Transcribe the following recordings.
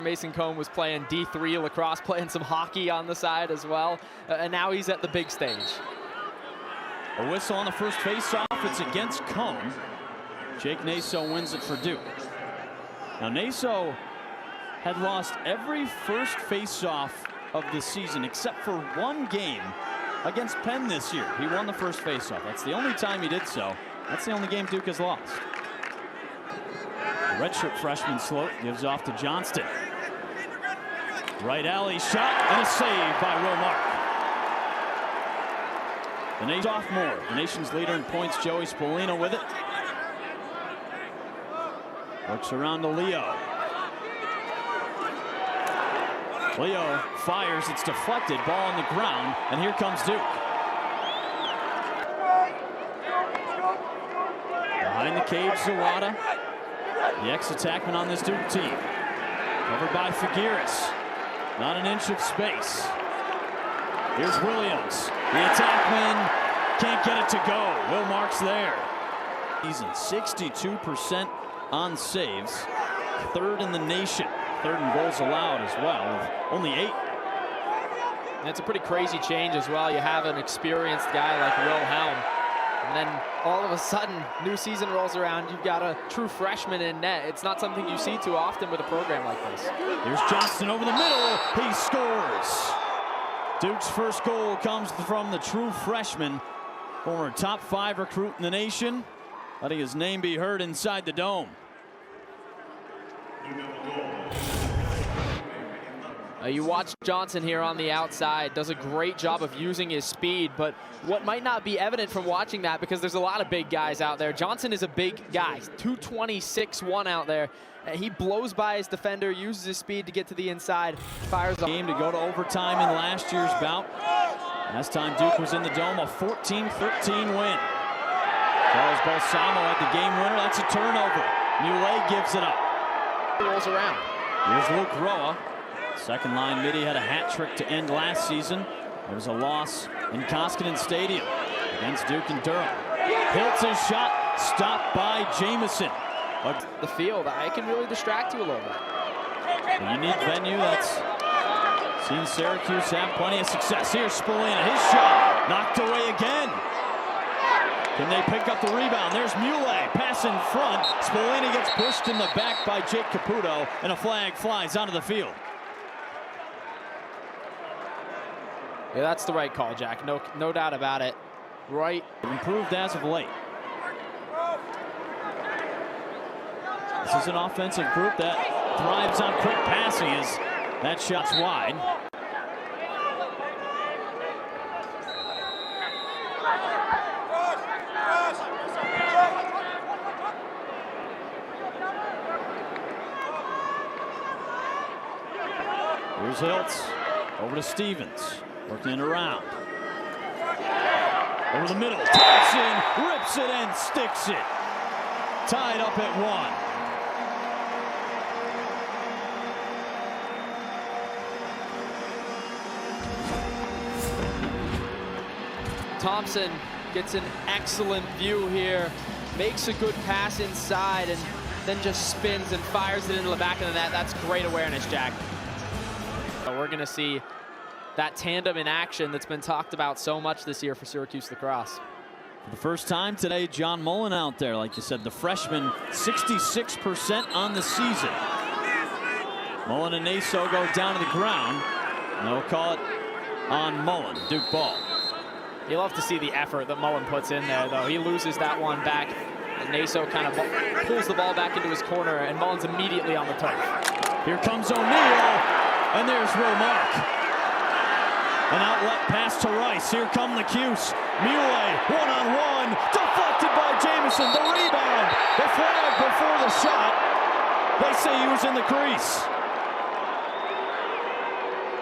Mason Cone was playing D3 lacrosse, playing some hockey on the side as well, and now he's at the big stage. A whistle on the first faceoff. It's against Cone. Jake Naso wins it for Duke. Now Naso had lost every first faceoff of the season except for one game against Penn this year. He won the first faceoff. That's the only time he did so. That's the only game Duke has lost. The redshirt freshman Sloat gives off to Johnston. Right alley shot and a save by Will Mark. The sophomore, the nation's leader in points, Joey Spolina with it. Works around to Leo. Leo fires, it's deflected, ball on the ground, and here comes Duke. Behind the cage, Zawada, the ex-attackman on this Duke team. Covered by Figueres. Not an inch of space. Here's Williams. The attackman can't get it to go. Will Mark's there. He's in 62% on saves. Third in the nation. Third in goals allowed as well, with only 8. That's a pretty crazy change as well. You have an experienced guy like Will Helm, and then all of a sudden, new season rolls around, you've got a true freshman in net. It's not something you see too often with a program like this. Here's Johnston over the middle. He scores. Duke's first goal comes from the true freshman, former top 5 recruit in the nation, letting his name be heard inside the dome. You watch Johnson here on the outside, does a great job of using his speed, but what might not be evident from watching that, because there's a lot of big guys out there. Johnson is a big guy, 226-1 out there. He blows by his defender, uses his speed to get to the inside, fires a game to go to overtime in last year's bout. Last time Duke was in the dome, a 14-13 win. Charles Balsamo had the game winner. That's a turnover. Muley gives it up. Rolls around. Here's Luke Roa. Second line midi had a hat trick to end last season. There was a loss in Koskinen Stadium against Duke and Durham. Hiltz his shot, stopped by Jamison. The field, I can really distract you a little bit. A unique venue that's seen Syracuse have plenty of success. Here's Spolina, his shot, knocked away again. Can they pick up the rebound? There's Muley, pass in front. Spolina gets pushed in the back by Jake Caputo, and a flag flies onto the field. Yeah, that's the right call, Jack. No doubt about it. Right. Improved as of late. This is an offensive group that thrives on quick passing as that shot's wide. Here's Hiltz, over to Stevens, working it around. Over the middle, Thompson rips it and sticks it. Tied up at 1. Thompson gets an excellent view here, makes a good pass inside, and then just spins and fires it into the back of the net. That's great awareness, Jack. We're going to see that tandem in action that's been talked about so much this year for Syracuse lacrosse. For the first time today, John Mullen out there. Like you said, the freshman, 66% on the season. Mullen and Naso go down to the ground. They'll call it on Mullen. Duke ball. You love to see the effort that Mullen puts in there, though. He loses that one back, and Naso kind of pulls the ball back into his corner, and Mullen's immediately on the turf. Here comes O'Neal, and there's Will Mark. An outlet pass to Rice. Here come the Cuse. Muley, one-on-one, deflected by Jamison. The rebound, the flag before the shot. They say he was in the crease.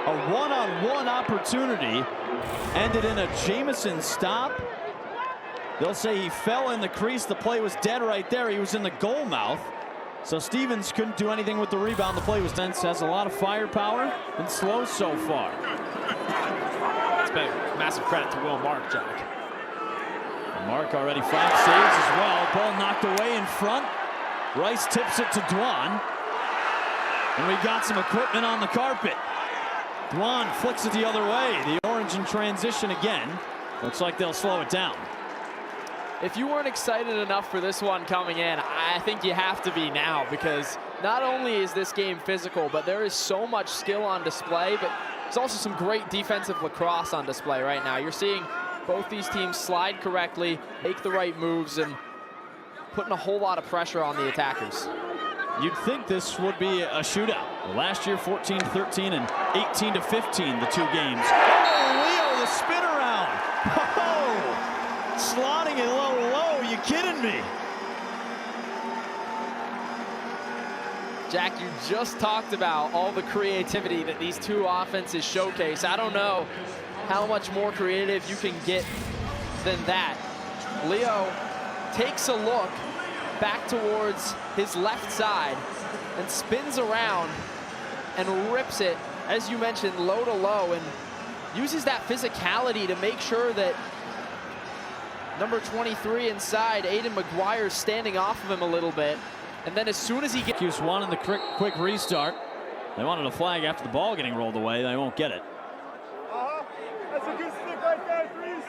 A one-on-one opportunity ended in a Jamison stop. They'll say he fell in the crease. The play was dead right there. He was in the goal mouth. So Stevens couldn't do anything with the rebound. The play was dense. Has a lot of firepower and slow so far. It's been massive credit to Will Mark, Jack. Mark already 5 saves as well. Ball knocked away in front. Rice tips it to Dwan. And we got some equipment on the carpet. Dwan flicks it the other way. The orange in transition again. Looks like they'll slow it down. If you weren't excited enough for this one coming in, I think you have to be now, because not only is this game physical, but there is so much skill on display, but there's also some great defensive lacrosse on display right now. You're seeing both these teams slide correctly, make the right moves, and putting a whole lot of pressure on the attackers. You'd think this would be a shootout. Last year, 14-13 and 18-15, the two games. Oh, Leo, the spin around. Oh, slotting it low. You kidding me? Jack, you just talked about all the creativity that these two offenses showcase. I don't know how much more creative you can get than that. Leo takes a look back towards his left side and spins around and rips it, as you mentioned, low to low, and uses that physicality to make sure that number 23 inside, Aiden McGuire's standing off of him a little bit. And then as soon as he gets... Syracuse wanted the quick restart. They wanted a flag after the ball getting rolled away. They won't get it. That's a good stick right there, Reese.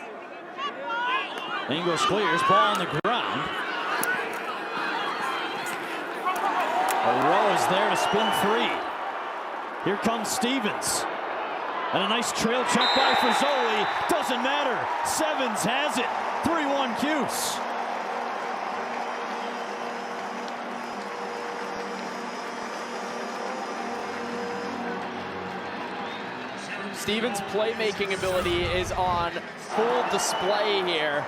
English clears, ball on the ground. Rowe is there to spin free. Here comes Stevens. And a nice trail check by Frisoli. Doesn't matter. Sevens has it. 3-1 Cuse. Stevens' playmaking ability is on full display here.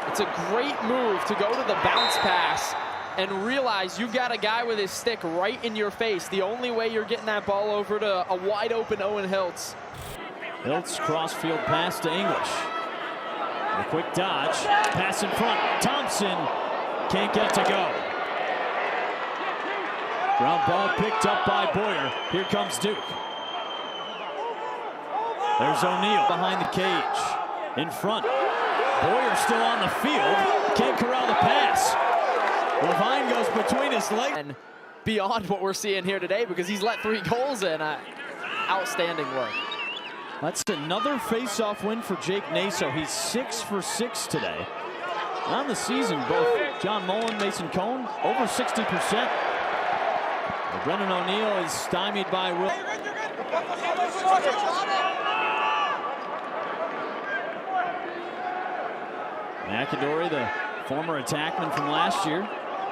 It's a great move to go to the bounce pass and realize you've got a guy with his stick right in your face. The only way you're getting that ball over to a wide open Owen Hiltz. Hiltz cross-field pass to English. A quick dodge, pass in front. Thompson can't get to go. Ground ball picked up by Boyer. Here comes Duke. There's O'Neal behind the cage. In front. Boyer still on the field. Can't corral the pass. Levine goes between his legs. And beyond what we're seeing here today, because he's let 3 goals in. Outstanding work. That's another face-off win for Jake Naso. He's 6 for 6 today. On the season, both John Mullen, Mason Cohn, over 60%. Brendan O'Neal is stymied by Will. McAdory, the former attackman from last year.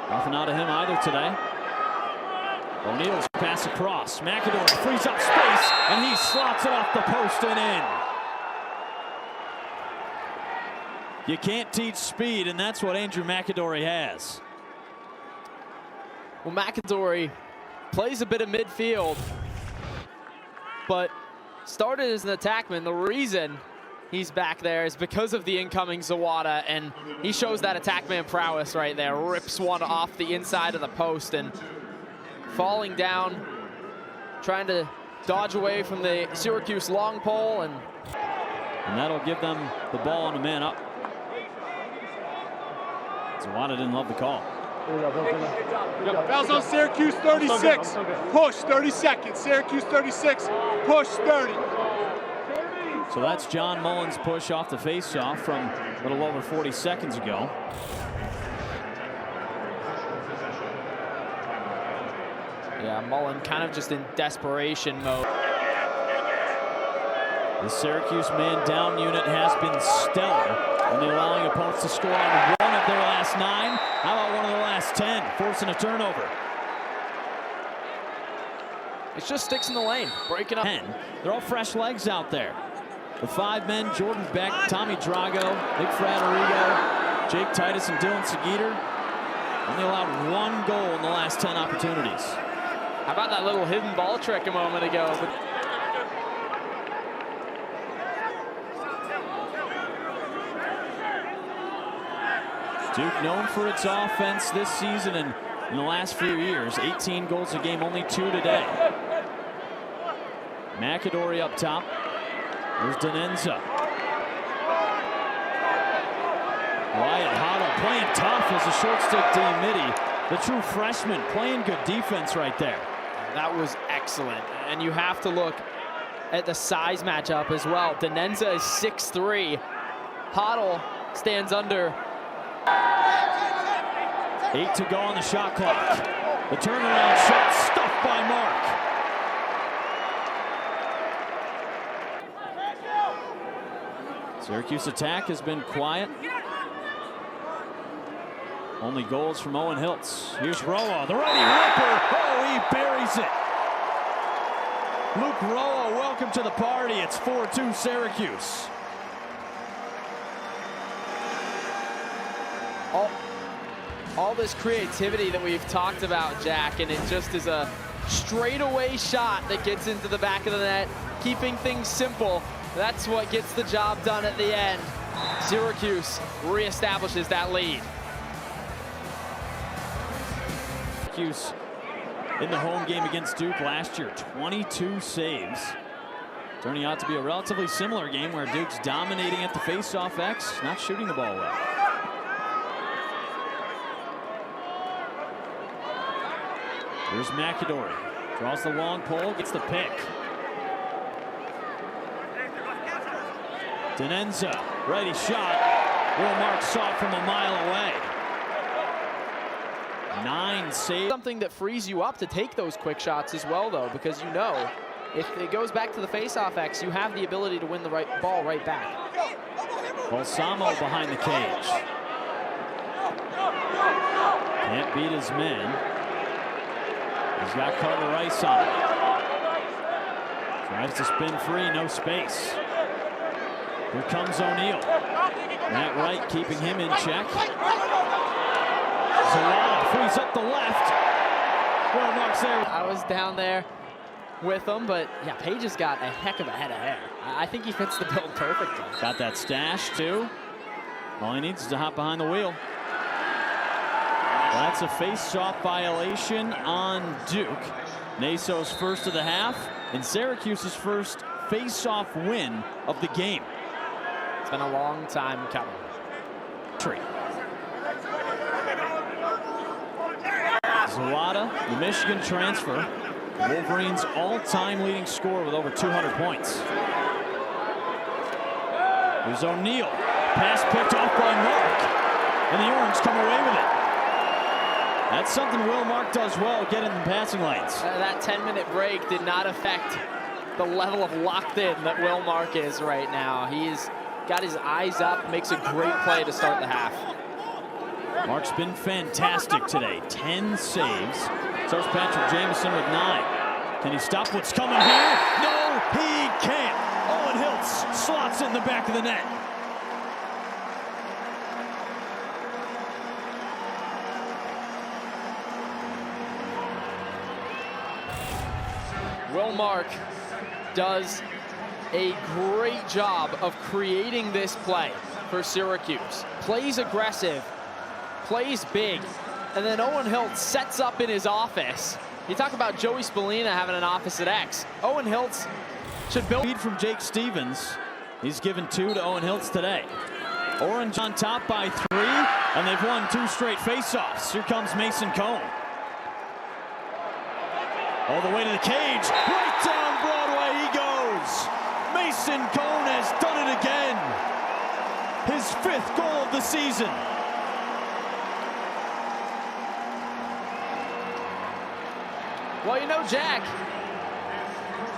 Nothing out of him either today. O'Neal's pass across. McAdory frees up space, and he slots it off the post and in. You can't teach speed, and that's what Andrew McAdory has. Well, McAdory plays a bit of midfield, but started as an attackman. The reason he's back there is because of the incoming Zawada, and he shows that attackman prowess right there. Rips one off the inside of the post and falling down, trying to dodge away from the Syracuse long pole, and that'll give them the ball on a man up. Zawada didn't love the call. Fouls on Syracuse 36. Push 30 seconds. Syracuse 36. Push 30. So that's John Mullen's push off the faceoff from a little over 40 seconds ago. yeah, Mullen kind of just in desperation mode. The Syracuse man down unit has been stellar, only allowing opponents to score on 1 of their last 9. How about 1 of their last 10, forcing a turnover? It just sticks in the lane, breaking up. 10. They're all fresh legs out there. The 5 men, Jordan Beck, Tommy Drago, Nick Fratterigo, Jake Titus, and Dylan Seguider, only allowed 1 goal in the last 10 opportunities. How about that little hidden ball trick a moment ago? Duke known for its offense this season and in the last few years. 18 goals a game, only 2 today. McAdory up top. There's Denenza. Wyatt Hotto playing tough as a short stick to Mitty. The true freshman playing good defense right there. That was excellent. And you have to look at the size matchup as well. Denenza is 6'3". Hoddle stands under. 8 to go on the shot clock. The turnaround shot stuffed by Mark. Syracuse attack has been quiet. Only goals from Owen Hiltz. Here's Roa, the righty ripper. Oh, he buries it. Luke Roa, welcome to the party. It's 4-2 Syracuse. All this creativity that we've talked about, Jack, and it just is a straightaway shot that gets into the back of the net, keeping things simple. That's what gets the job done at the end. Syracuse reestablishes that lead. Syracuse in the home game against Duke last year, 22 saves. Turning out to be a relatively similar game where Duke's dominating at the face-off X, not shooting the ball well. Here's McAdory, draws the long pole, gets the pick. Denenza, righty shot. Will Mark saw it from a mile away. 9 saves. Something that frees you up to take those quick shots as well, though, because you know if it goes back to the face-off X, you have the ability to win the ball right back. Balsamo behind the cage. Can't beat his men. He's got Carter Rice on it. Tries to spin free, no space. Here comes O'Neal. Matt Wright keeping him in check. Zawada frees up the left. Well, Mark's there. I was down there with him, but yeah, Page has got a heck of a head of hair. I think he fits the bill perfectly. Got that stash too. All he needs is to hop behind the wheel. That's a face-off violation on Duke. Naso's first of the half, and Syracuse's first face-off win of the game. It's been a long time coming. Zawada, the Michigan transfer, Wolverines' all-time leading scorer with over 200 points. Here's O'Neal, pass picked off by Mark, and the Orange come away with it. That's something Will Mark does well, get in the passing lanes. That 10-minute break did not affect the level of locked in that Will Mark is right now. He's got his eyes up, makes a great play to start the half. Mark's been fantastic today. 10 saves. So is Patrick Jamison with 9. Can he stop what's coming here? No, he can't. Owen Hiltz slots in the back of the net. Will Mark does a great job of creating this play for Syracuse. Plays aggressive, plays big, and then Owen Hiltz sets up in his office. You talk about Joey Spallina having an office at X. Owen Hiltz should build. Lead from Jake Stevens. He's given 2 to Owen Hiltz today. Orange on top by 3, and they've won 2 straight faceoffs. Here comes Mason Cone. All the way to the cage, right down Broadway he goes. Mason Cone has done it again. His 5th goal of the season. Well, you know, Jack,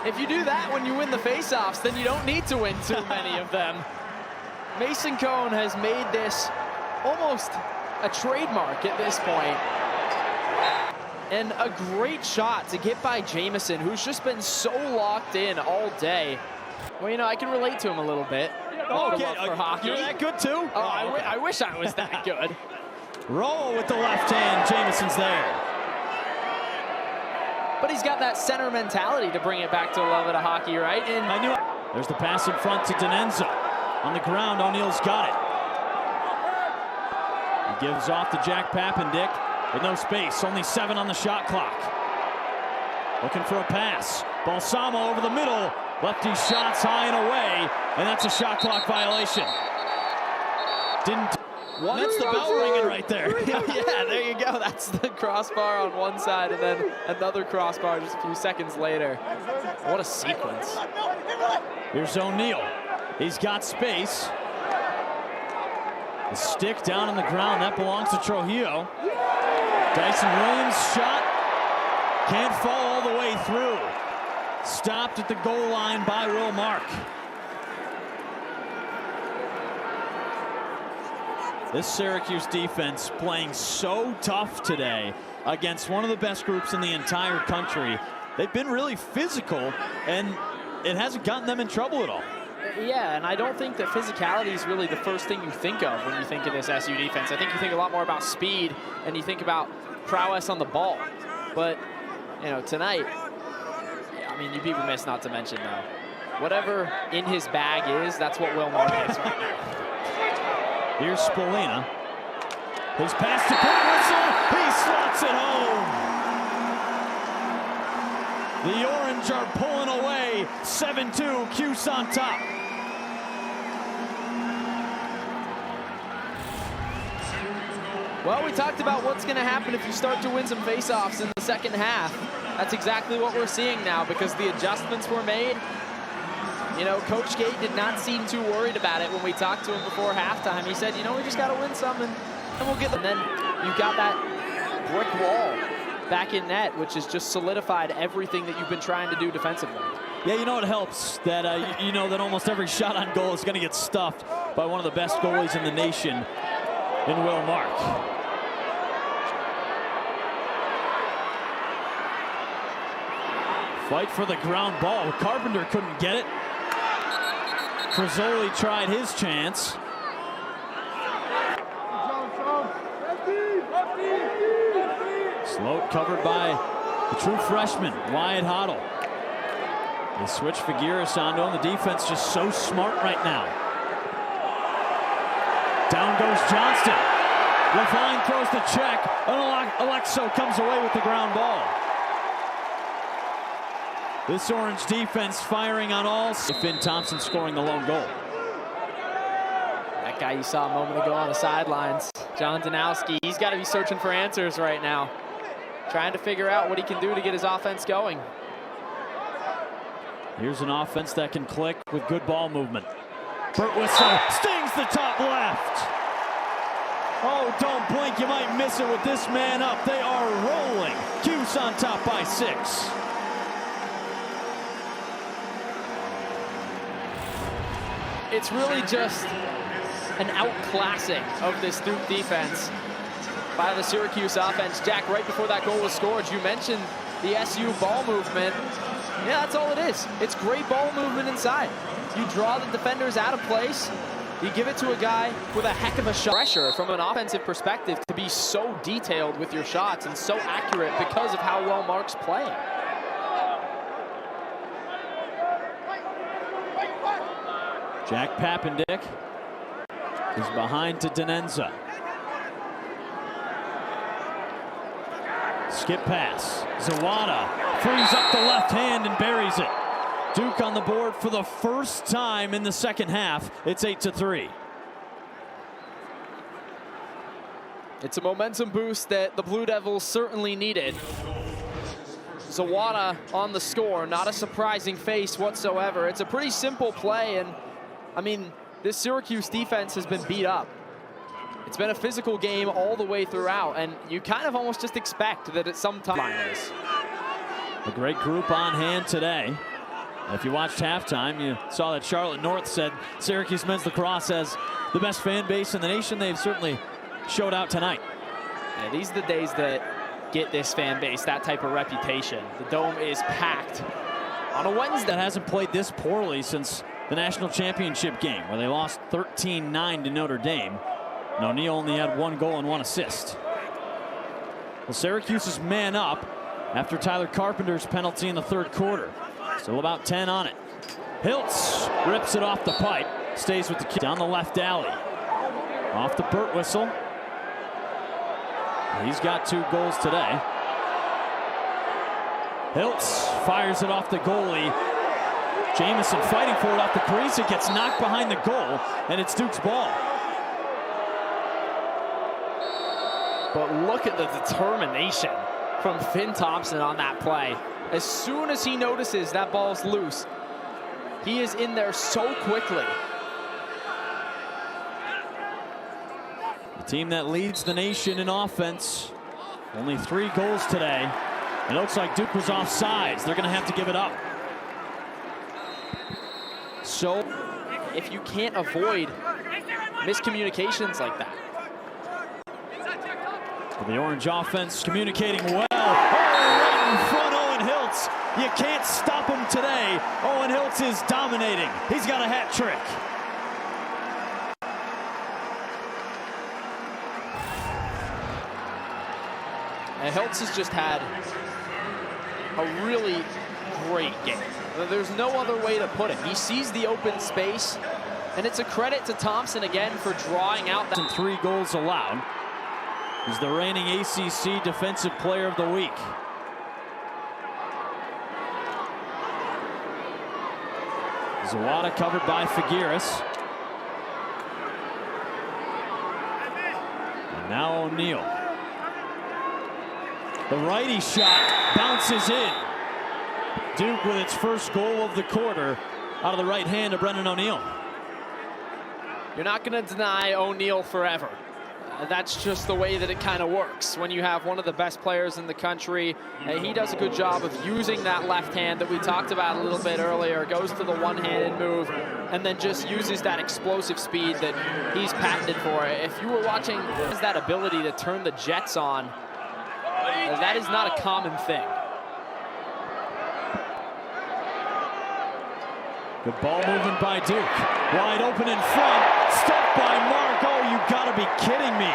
if you do that when you win the faceoffs, then you don't need to win too many of them. Mason Cone has made this almost a trademark at this point. And a great shot to get by Jamison, who's just been so locked in all day. Well, you know, I can relate to him a little bit. Okay, for hockey. You're that good too? Oh, I wish I was that good. Roll with the left hand, Jamison's there. But he's got that center mentality to bring it back to a little bit of hockey, right? And I knew it. There's the pass in front to Denenza. On the ground, O'Neal's got it. He gives off to Jack Pappendick. With no space, only 7 on the shot clock. Looking for a pass. Balsamo over the middle. Lefty shots high and away, and that's a shot clock violation. That's the bell ringing right there. Yeah, there you go. That's the crossbar on one side, and then another crossbar just a few seconds later. What a sequence. Here's O'Neal. He's got space. The stick down on the ground, that belongs to Trujillo. Dyson Williams shot. Can't fall all the way through. Stopped at the goal line by Will Mark. This Syracuse defense playing so tough today against one of the best groups in the entire country. They've been really physical, and it hasn't gotten them in trouble at all. Yeah, and I don't think that physicality is really the first thing you think of when you think of this SU defense. I think you think a lot more about speed, and you think about prowess on the ball. But, you know, tonight, I mean, you'd be remiss not to mention, though, whatever in his bag is, that's what Will Mark is right now. Here's Spallina. His pass to Burtwhistle. He slots it home. The Orange are pulling away. 7-2, Cuse on top. Well, we talked about what's going to happen if you start to win some faceoffs in the second half. That's exactly what we're seeing now because the adjustments were made. You know, Coach Gate did not seem too worried about it when we talked to him before halftime. He said, you know, we just got to win some and we'll get them. And then you've got that brick wall back in net, which has just solidified everything that you've been trying to do defensively. Yeah, you know it helps that you know that almost every shot on goal is going to get stuffed by one of the best goalies in the nation in Will Mark. Fight for the ground ball. Carpenter couldn't get it. Frazzoli tried his chance. Sloat covered by the true freshman, Wyatt Hoddle. They switch Figueres onto him. The defense just so smart right now. Down goes Johnston. Levine throws the check, and Alexo comes away with the ground ball. This Orange defense firing on all. Finn Thompson scoring the lone goal. That guy you saw a moment ago on the sidelines, John Danowski, he's got to be searching for answers right now. Trying to figure out what he can do to get his offense going. Here's an offense that can click with good ball movement. Burtwhistle stings the top left. Oh, don't blink, you might miss it with this man up. They are rolling. Cuse on top by 6. It's really just an outclassing of this Duke defense by the Syracuse offense. Jack, right before that goal was scored, you mentioned the SU ball movement. Yeah, that's all it is. It's great ball movement inside. You draw the defenders out of place. You give it to a guy with a heck of a shot. Pressure from an offensive perspective to be so detailed with your shots and so accurate because of how well Mark's playing. Jack Papendick is behind to Denenza. Skip pass. Zawada frees up the left hand and buries it. Duke on the board for the first time in the second half. It's 8-3. It's a momentum boost that the Blue Devils certainly needed. Zawada on the score, not a surprising face whatsoever. It's a pretty simple play, and I mean, this Syracuse defense has been beat up. It's been a physical game all the way throughout, and you kind of almost just expect that at some time. A great group on hand today. If you watched halftime, you saw that Charlotte North said Syracuse men's lacrosse has the best fan base in the nation. They've certainly showed out tonight. Yeah, these are the days that get this fan base, that type of reputation. The Dome is packed on a Wednesday. That hasn't played this poorly since the national championship game, where they lost 13-9 to Notre Dame. And O'Neal only had 1 goal and 1 assist. Well, Syracuse is man up after Tyler Carpenter's penalty in the third quarter. Still about 10 on it. Hiltz rips it off the pipe, stays with the kick down the left alley. Off the Burtwhistle. He's got 2 goals today. Hiltz fires it off the goalie. Jamison fighting for it off the crease. It gets knocked behind the goal, and it's Duke's ball. But look at the determination from Finn Thompson on that play. As soon as he notices that ball's loose, he is in there so quickly. The team that leads the nation in offense. Only 3 goals today. It looks like Duke was offsides. They're going to have to give it up. So if you can't avoid miscommunications like that. The Orange offense communicating well. Oh, right in front, Owen Hiltz. You can't stop him today. Owen Hiltz is dominating. He's got a hat trick. And Hiltz has just had a really great game. There's no other way to put it. He sees the open space, and it's a credit to Thompson again for drawing out that. 3 goals allowed. He's the reigning ACC Defensive Player of the Week. Zawada covered by Figueres. And now O'Neal. The righty shot bounces in. Duke with its first goal of the quarter out of the right hand of Brendan O'Neal. You're not going to deny O'Neal forever. That's just the way that it kind of works. When you have one of the best players in the country, he does a good job of using that left hand that we talked about a little bit earlier. Goes to the one-handed move and then just uses that explosive speed that he's patented for. If you were watching, that ability to turn the Jets on, that is not a common thing. Good ball movement by Duke. Wide open in front. Stopped by Mark. Oh, you gotta be kidding me.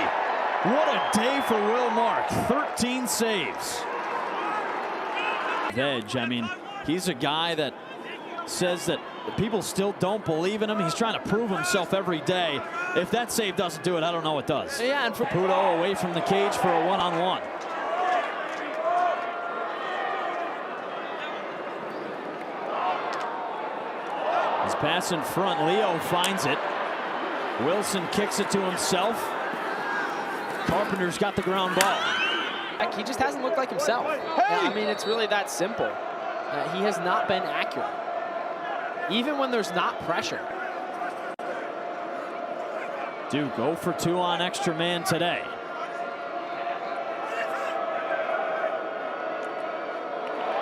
What a day for Will Mark. 13 saves. Edge, I mean, he's a guy that says that people still don't believe in him. He's trying to prove himself every day. If that save doesn't do it, I don't know what does. Yeah, and for Pudo away from the cage for a one-on-one. His pass in front, Leo finds it. Wilson kicks it to himself. Carpenter's got the ground ball. He just hasn't looked like himself. I mean, it's really that simple. He has not been accurate, even when there's not pressure. Duke 0 for 2 on extra man today.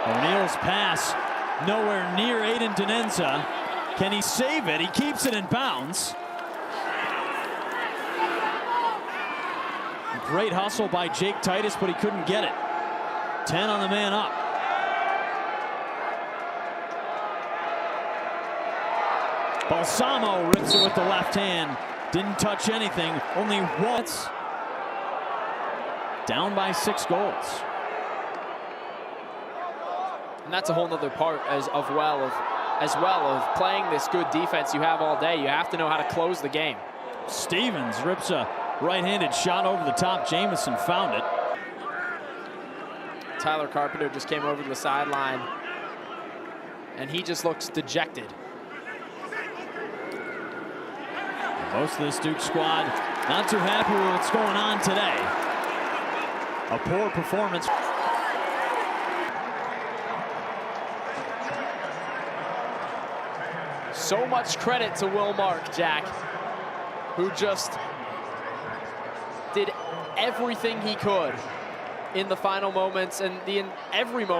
O'Neal's pass nowhere near Aiden Denenza. Can he save it? He keeps it in bounds. Great hustle by Jake Titus, but he couldn't get it. 10 on the man up. Balsamo rips it with the left hand. Didn't touch anything, only once. Down by 6 goals. And that's a whole nother part as well of playing this good defense you have all day. You have to know how to close the game. Stevens rips a right-handed shot over the top. Jamison found it. Tyler Carpenter just came over to the sideline, and he just looks dejected. Most of this Duke squad not too happy with what's going on today. A poor performance. So much credit to Will Mark, Jack, who just did everything he could in the final moments and in every moment.